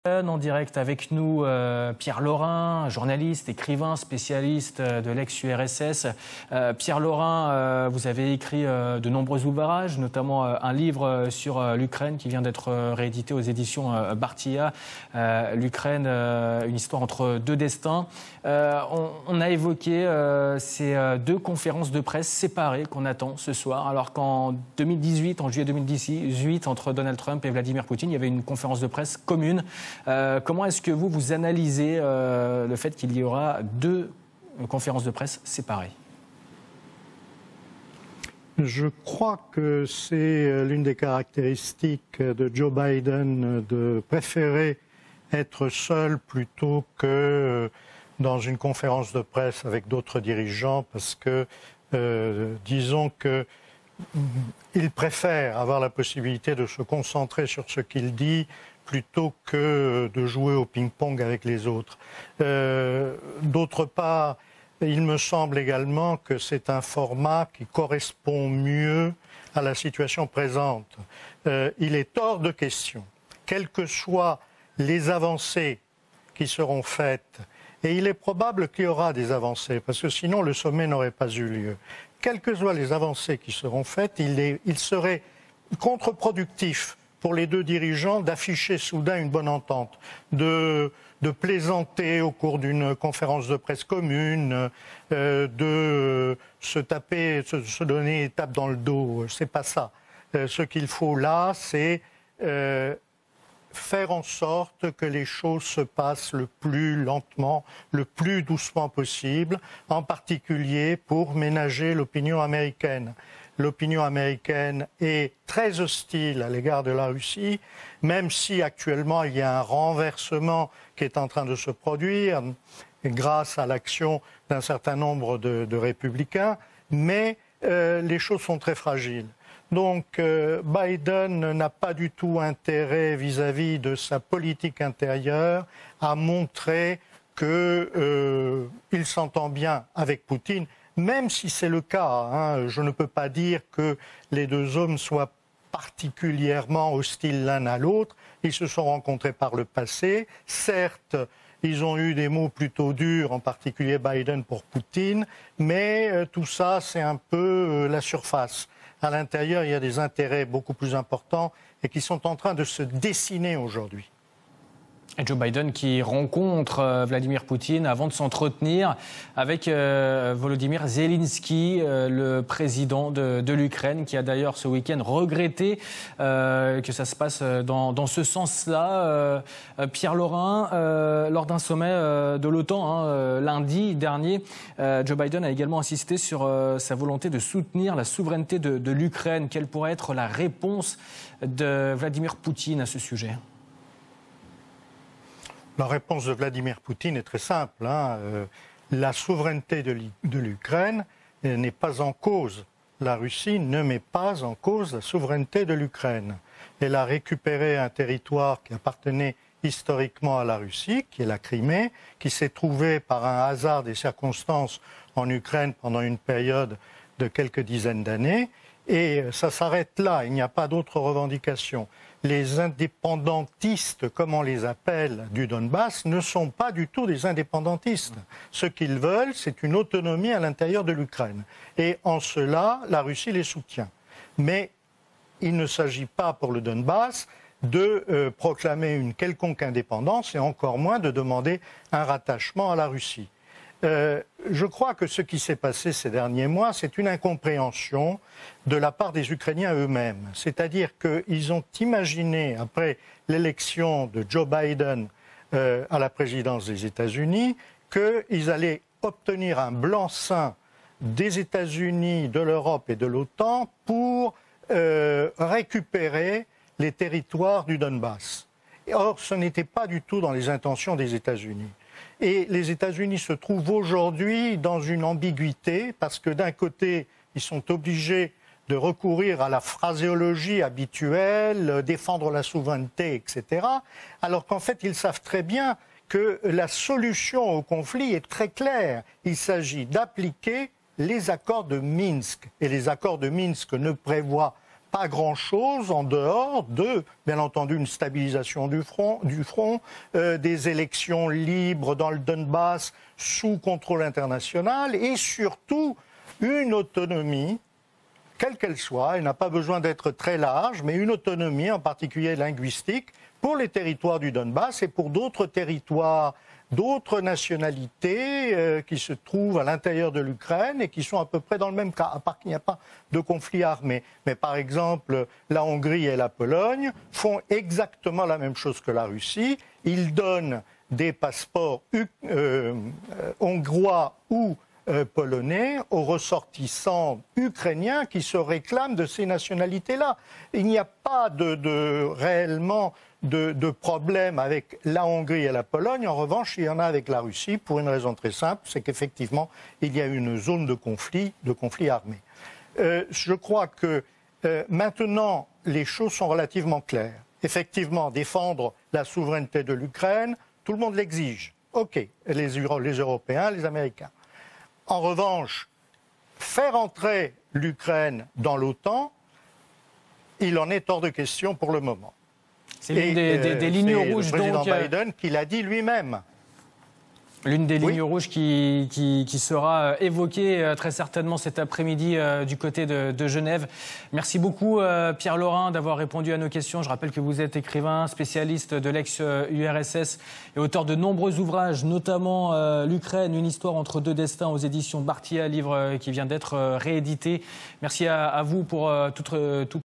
En direct avec nous, Pierre Laurin, journaliste, écrivain, spécialiste de l'ex-URSS. Pierre Laurin, vous avez écrit de nombreux ouvrages, notamment un livre sur l'Ukraine qui vient d'être réédité aux éditions Bartilla. L'Ukraine, une histoire entre deux destins. On a évoqué ces deux conférences de presse séparées qu'on attend ce soir, alors qu'en 2018, en juillet 2018, entre Donald Trump et Vladimir Poutine, il y avait une conférence de presse commune. Comment est-ce que vous analysez le fait qu'il y aura deux conférences de presse séparées ? Je crois que c'est l'une des caractéristiques de Joe Biden de préférer être seul plutôt que dans une conférence de presse avec d'autres dirigeants, parce que disons que il préfère avoir la possibilité de se concentrer sur ce qu'il dit plutôt que de jouer au ping-pong avec les autres. D'autre part, il me semble également que c'est un format qui correspond mieux à la situation présente. Il est hors de question, quelles que soient les avancées qui seront faites, et il est probable qu'il y aura des avancées, parce que sinon le sommet n'aurait pas eu lieu. Quelles que soient les avancées qui seront faites, il serait contre-productif pour les deux dirigeants d'afficher soudain une bonne entente, de plaisanter au cours d'une conférence de presse commune, de se donner une tape dans le dos. C'est pas ça. Ce qu'il faut là, c'est faire en sorte que les choses se passent le plus lentement, le plus doucement possible, en particulier pour ménager l'opinion américaine. L'opinion américaine est très hostile à l'égard de la Russie, même si actuellement il y a un renversement qui est en train de se produire grâce à l'action d'un certain nombre de républicains, mais les choses sont très fragiles. Donc Biden n'a pas du tout intérêt vis-à-vis de sa politique intérieure à montrer qu'il s'entend bien avec Poutine. Même si c'est le cas, je ne peux pas dire que les deux hommes soient particulièrement hostiles l'un à l'autre. Ils se sont rencontrés par le passé. Certes, ils ont eu des mots plutôt durs, en particulier Biden pour Poutine, mais tout ça, c'est un peu la surface. À l'intérieur, il y a des intérêts beaucoup plus importants et qui sont en train de se dessiner aujourd'hui. Et Joe Biden qui rencontre Vladimir Poutine avant de s'entretenir avec Volodymyr Zelensky, le président de l'Ukraine, qui a d'ailleurs ce week-end regretté que ça se passe dans ce sens-là. Pierre Laurin, lors d'un sommet de l'OTAN lundi dernier, Joe Biden a également insisté sur sa volonté de soutenir la souveraineté de l'Ukraine. Quelle pourrait être la réponse de Vladimir Poutine à ce sujet ? La réponse de Vladimir Poutine est très simple. La souveraineté de l'Ukraine n'est pas en cause. La Russie ne met pas en cause la souveraineté de l'Ukraine. Elle a récupéré un territoire qui appartenait historiquement à la Russie, qui est la Crimée, qui s'est trouvé par un hasard des circonstances en Ukraine pendant une période de quelques dizaines d'années. Et ça s'arrête là, il n'y a pas d'autres revendications. Les indépendantistes, comme on les appelle, du Donbass, ne sont pas du tout des indépendantistes. Ce qu'ils veulent, c'est une autonomie à l'intérieur de l'Ukraine. Et en cela, la Russie les soutient. Mais il ne s'agit pas pour le Donbass de proclamer une quelconque indépendance et encore moins de demander un rattachement à la Russie. Je crois que ce qui s'est passé ces derniers mois, c'est une incompréhension de la part des Ukrainiens eux-mêmes. C'est-à-dire qu'ils ont imaginé, après l'élection de Joe Biden à la présidence des États-Unis, qu'ils allaient obtenir un blanc-seing des États-Unis, de l'Europe et de l'OTAN pour récupérer les territoires du Donbass. Or, ce n'était pas du tout dans les intentions des États-Unis. Et les États-Unis se trouvent aujourd'hui dans une ambiguïté parce que d'un côté, ils sont obligés de recourir à la phraséologie habituelle, défendre la souveraineté, etc. Alors qu'en fait, ils savent très bien que la solution au conflit est très claire. Il s'agit d'appliquer les accords de Minsk. Et les accords de Minsk ne prévoient pas grand-chose en dehors de, bien entendu, une stabilisation du front, des élections libres dans le Donbass sous contrôle international et surtout une autonomie, quelle qu'elle soit, elle n'a pas besoin d'être très large, mais une autonomie en particulier linguistique pour les territoires du Donbass et pour d'autres territoires, d'autres nationalités qui se trouvent à l'intérieur de l'Ukraine et qui sont à peu près dans le même cas, à part qu'il n'y a pas de conflit armé. Mais par exemple, la Hongrie et la Pologne font exactement la même chose que la Russie. Ils donnent des passeports hongrois ou polonais aux ressortissants ukrainiens qui se réclament de ces nationalités-là. Il n'y a pas réellement de problème avec la Hongrie et la Pologne. En revanche, il y en a avec la Russie pour une raison très simple, c'est qu'effectivement, il y a une zone de conflit armé. Je crois que maintenant, les choses sont relativement claires. Effectivement, défendre la souveraineté de l'Ukraine, tout le monde l'exige. OK, les Européens, les Américains. En revanche, faire entrer l'Ukraine dans l'OTAN, il en est hors de question pour le moment. C'est l'une des lignes rouges. C'est le président donc, Biden qui l'a dit lui-même. L'une des lignes rouges qui sera évoquée très certainement cet après-midi du côté de Genève. Merci beaucoup Pierre Laurin d'avoir répondu à nos questions. Je rappelle que vous êtes écrivain, spécialiste de l'ex-URSS et auteur de nombreux ouvrages, notamment L'Ukraine, une histoire entre deux destins aux éditions Barthia, livre qui vient d'être réédité. Merci à vous pour tout